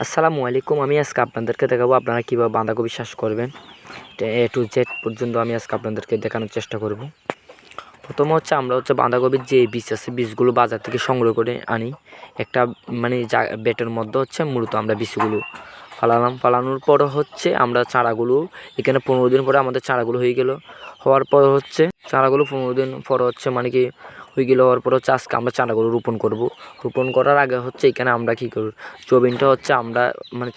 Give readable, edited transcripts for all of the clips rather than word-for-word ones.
আসসালামু আলাইকুম। আমি আজকে আপনাদেরকে দেখাবো আপনারা কীভাবে বাঁধাকপি চাষ করবেন। A to Z পর্যন্ত আমি আজকে আপনাদেরকে দেখানোর চেষ্টা করব। প্রথমে আমরা বাঁধাকপির যে বীজ আছে, বীজগুলো বাজার থেকে সংগ্রহ করে আনি। একটা বেটের মধ্যে মূলত আমরা বীজগুলো ফালানোর পর আমরা চারাগুলো এখানে 15 দিন পরে আমাদের চারাগুলো হয়ে গেল। হওয়ার পর চারাগুলো 15 দিন পর মানে কি হয়ে গেল। হওয়ার পর আজকে আমরা চারাগুলো রোপণ করব। রোপণ করার আগে এখানে আমরা কী করব, জমিনটা আমরা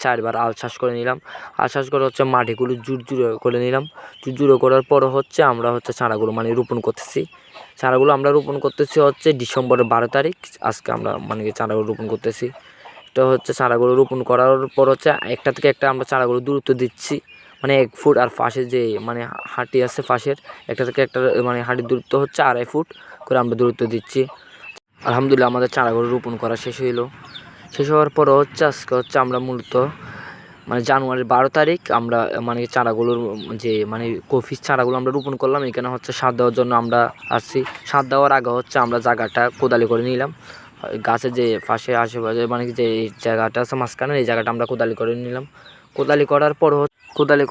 4বার আল চাষ করে নিলাম। আল চাষ করে মাটিগুলো জুড়ে করে নিলাম। জুড়ে করার পর আমরা চারাগুলো রোপণ করতেছি। চারাগুলো আমরা রোপণ করতেছি ডিসেম্বরের 12 তারিখ। আজকে আমরা চারাগুলো রোপণ করতেছি। এটা চারাগুলো রোপণ করার পর একটা থেকে একটা আমরা চারাগুলো দূরত্ব দিচ্ছি, 1 ফুট। আর পাশে যে হাঁটি আছে পাশের একটা থেকে একটা হাঁটির দূরত্ব 2.5 ফুট করে আমরা দূরত্ব দিচ্ছি। আলহামদুলিল্লাহ আমাদের চারাগুলো রোপণ করা শেষ হইলো। শেষ হওয়ার পর আজকে আমরা মূলত জানুয়ারির 12 তারিখ আমরা চারাগুলোর যে কপির চারাগুলো আমরা রোপণ করলাম। এখানে সার দেওয়ার জন্য আমরা আসছি। সার দেওয়ার আগে আমরা জায়গাটা কোদালি করে নিলাম। গাছের যে পাশে আশেপাশে যে জায়গাটা আছে মাঝখানে, এই জায়গাটা আমরা কোদালি করে নিলাম। কোদালি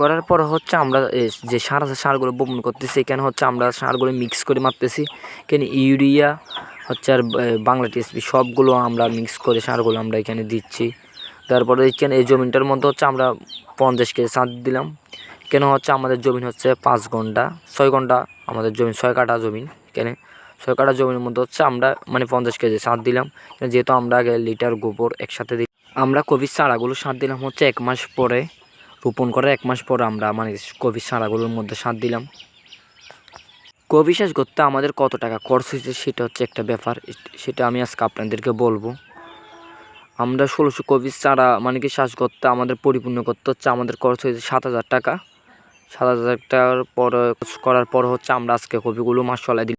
করার পর আমরা যে সার আছে সারগুলো বপন করতেছি। এখানে আমরা সারগুলো মিক্স করে মারতেছি। এখানে ইউরিয়া আর বাংলা টিএসপি সবগুলো আমরা মিক্স করে সারগুলো আমরা এখানে দিচ্ছি। তারপরে এখানে এই জমিনটার মধ্যে আমরা 50 কেজি সার দিলাম। এখানে আমাদের জমিন 6 ঘন্টা আমাদের জমি 6 কাঠা জমিন। এখানে 6 কাঠা জমির মধ্যে আমরা 50 কেজি সার দিলাম। যেহেতু আমরা আগে লিটার গোবর একসাথে দিই। আমরা কপির চারাগুলো সার দিলাম 1 মাস পরে। রোপণ করার 1 মাস পরে আমরা কপির চারাগুলোর মধ্যে সার দিলাম। কপি চাষ করতে আমাদের কত টাকা খরচ হয়েছে সেটা একটা ব্যাপার, সেটা আমি আজকে আপনাদেরকে বলবো। আমরা 1600 কপির চারা চাষ করতে আমাদের পরিপূর্ণ করতে আমাদের খরচ হয়েছে 7,000 টাকা। 7,000 টাকার পর করার পর আমরা আজকে কপিগুলো মাশাআল্লাহ